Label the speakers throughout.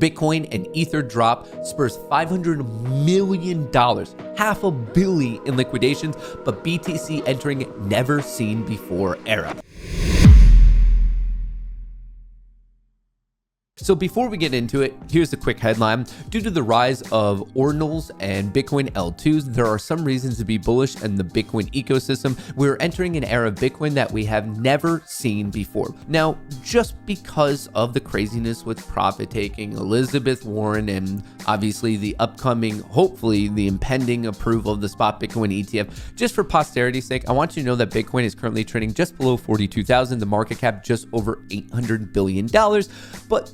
Speaker 1: Bitcoin and Ether drop spurs $500 million, $500 million in liquidations, but BTC entering never seen before era. So before we get into it, here's a quick headline. Due to the rise of ordinals and Bitcoin L2s, there are some reasons to be bullish in the Bitcoin ecosystem. We're entering an era of Bitcoin that we have never seen before. Now, just because of the craziness with profit taking, Elizabeth Warren, and obviously the upcoming, hopefully the impending approval of the spot Bitcoin ETF, just for posterity's sake, I want you to know that Bitcoin is currently trading just below 42,000, the market cap just over $800 billion. But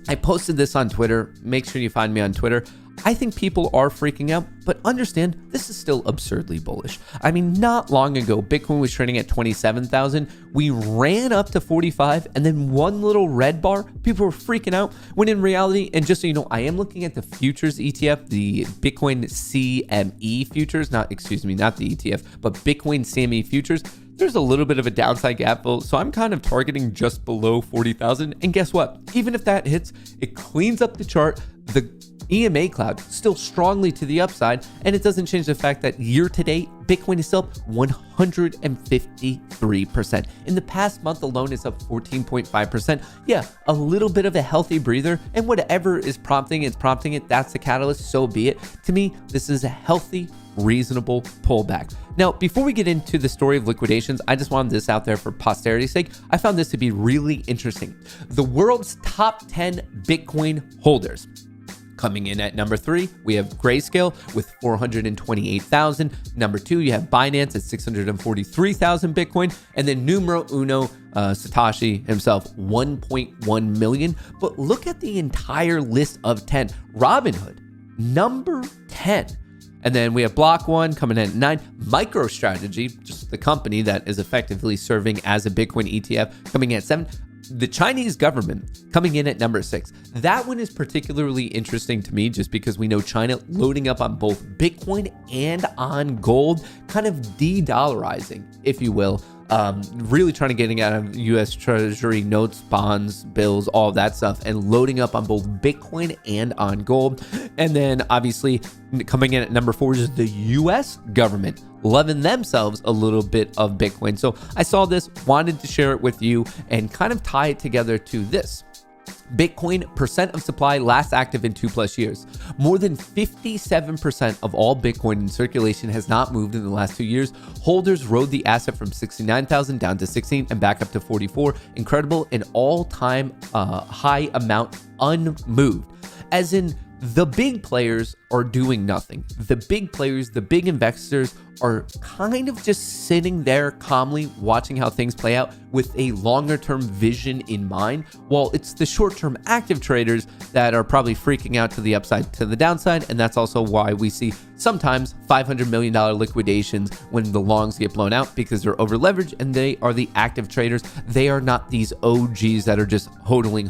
Speaker 1: I posted this on Twitter. Make sure you find me on Twitter. I think people are freaking out, but understand this is still absurdly bullish. I mean, not long ago, Bitcoin was trading at 27,000. We ran up to 45, and then one little red bar, people were freaking out. When in reality, and just so you know, I am looking at the futures ETF, the Bitcoin CME futures, not the ETF, but Bitcoin CME futures. There's a little bit of a downside gap, so I'm kind of targeting just below 40,000. And guess what? Even if that hits, it cleans up the chart. The EMA cloud still strongly to the upside, and it doesn't change the fact that year to date, Bitcoin is up 153%. In the past month alone, it's up 14.5%. Yeah, a little bit of a healthy breather, and whatever is prompting it, that's the catalyst, so be it. To me, this is a healthy, reasonable pullback. Now, before we get into the story of liquidations, I just wanted this out there for posterity's sake. I found this to be really interesting. The world's top 10 Bitcoin holders. Coming in at number 3, we have Grayscale with 428,000. Number 2, you have Binance at 643,000 Bitcoin. And then numero uno, Satoshi himself, 1.1 million. But look at the entire list of 10. Robinhood, number 10. And then we have Block One coming in at 9. MicroStrategy, just the company that is effectively serving as a Bitcoin ETF, coming in at 7. The Chinese government coming in at number 6. That one is particularly interesting to me just because we know China loading up on both Bitcoin and on gold, kind of de-dollarizing, if you will. Really trying to getting out of US Treasury notes, bonds, bills, all of that stuff, and loading up on both Bitcoin and on gold. And then obviously coming in at number 4 is the US government, loving themselves a little bit of Bitcoin. So I saw this, wanted to share it with you and kind of tie it together to this. Bitcoin percent of supply last active in 2+ years. More than 57% of all Bitcoin in circulation has not moved in the last 2 years. Holders rode the asset from 69,000 down to 16 and back up to 44. Incredible, an all-time high amount unmoved. As in, the big players are doing nothing. The big players, the big investors are kind of just sitting there calmly watching how things play out with a longer term vision in mind, while it's the short term active traders that are probably freaking out to the upside, to the downside. And that's also why we see sometimes $500 million liquidations when the longs get blown out, because they're over leveraged and they are the active traders. They are not these OGs that are just hodling.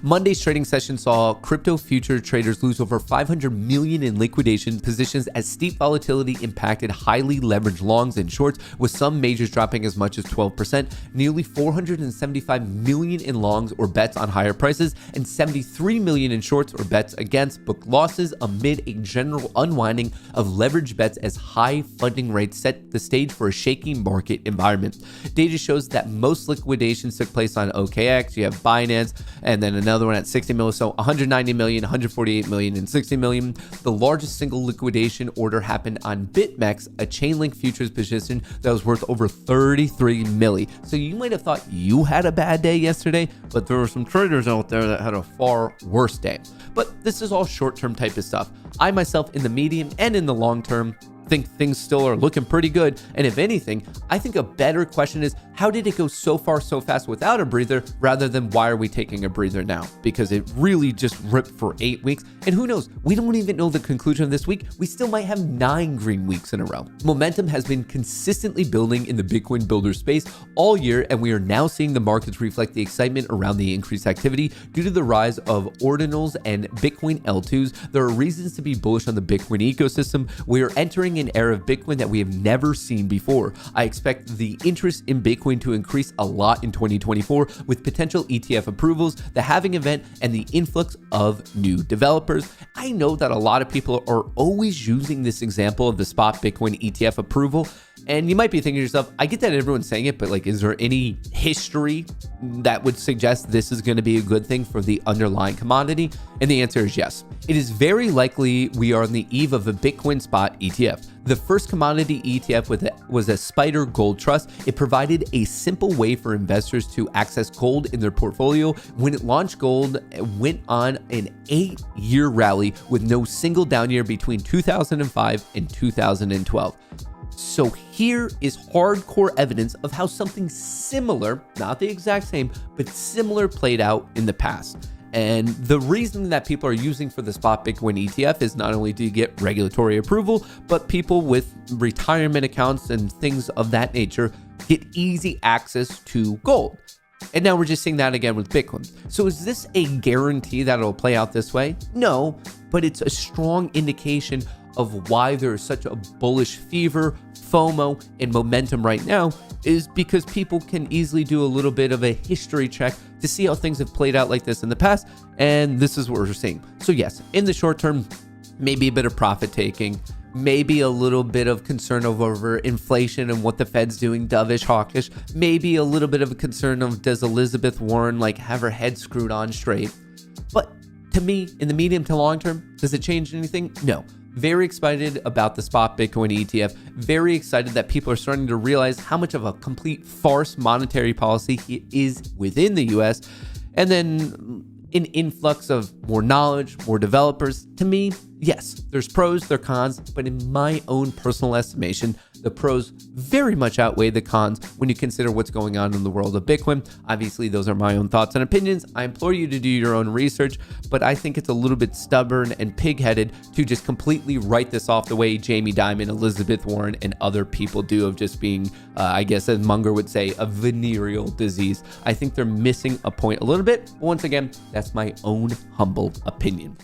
Speaker 1: Monday's trading session saw crypto future traders lose over $500 million in liquidation positions as steep volatility impacted highly leveraged longs and shorts, with some majors dropping as much as 12%, nearly 475 million in longs or bets on higher prices, and 73 million in shorts or bets against booked losses amid a general unwinding of leverage bets as high funding rates set the stage for a shaky market environment. Data shows that most liquidations took place on OKX. You have Binance, and then another one at 60 million, so 190 million, 148 million, and 60 million. The largest single liquidation order happened on BitMEX, a Chainlink futures position that was worth over 33 milli. So you might have thought you had a bad day yesterday, but there were some traders out there that had a far worse day. But this is all short-term type of stuff. I myself, in the medium and in the long term, think things still are looking pretty good. And if anything, I think a better question is, how did it go so far so fast without a breather, rather than why are we taking a breather now? Because it really just ripped for 8 weeks. And who knows, we don't even know the conclusion of this week. We still might have 9 green weeks in a row. Momentum has been consistently building in the Bitcoin builder space all year, and we are now seeing the markets reflect the excitement around the increased activity due to the rise of ordinals and Bitcoin L2s. There are reasons to be bullish on the Bitcoin ecosystem. We are entering entering an era of Bitcoin that we have never seen before. I expect the interest in Bitcoin to increase a lot in 2024 with potential ETF approvals, the halving event, and the influx of new developers. I know that a lot of people are always using this example of the spot Bitcoin ETF approval. And you might be thinking to yourself, I get that everyone's saying it, but like, is there any history that would suggest this is going to be a good thing for the underlying commodity? And the answer is yes. It is very likely we are on the eve of a Bitcoin spot ETF. The first commodity ETF was a Spider Gold Trust. It provided a simple way for investors to access gold in their portfolio. When it launched, gold went on an 8-year rally with no single down year between 2005 and 2012. So here is hardcore evidence of how something similar, not the exact same, but similar played out in the past. And the reason that people are using for the spot Bitcoin ETF is not only to get regulatory approval, but people with retirement accounts and things of that nature get easy access to gold. And now we're just seeing that again with Bitcoin. So is this a guarantee that it'll play out this way? No, but it's a strong indication of why there is such a bullish fever, FOMO, and momentum right now is because people can easily do a little bit of a history check to see how things have played out like this in the past. And this is what we're seeing. So yes, in the short term, maybe a bit of profit taking, maybe a little bit of concern over inflation and what the Fed's doing, dovish, hawkish, maybe a little bit of a concern of does Elizabeth Warren like have her head screwed on straight. But to me, in the medium to long term, does it change anything? No. Very excited about the spot Bitcoin ETF. Very excited that people are starting to realize how much of a complete farce monetary policy is within the US. And then an influx of more knowledge, more developers. To me, yes, there's pros, there are cons, but in my own personal estimation, the pros very much outweigh the cons when you consider what's going on in the world of Bitcoin. Obviously, those are my own thoughts and opinions. I implore you to do your own research, but I think it's a little bit stubborn and pig-headed to just completely write this off the way Jamie Dimon, Elizabeth Warren, and other people do of just being, I guess as Munger would say, a venereal disease. I think they're missing a point a little bit. But once again, that's my own humble opinion.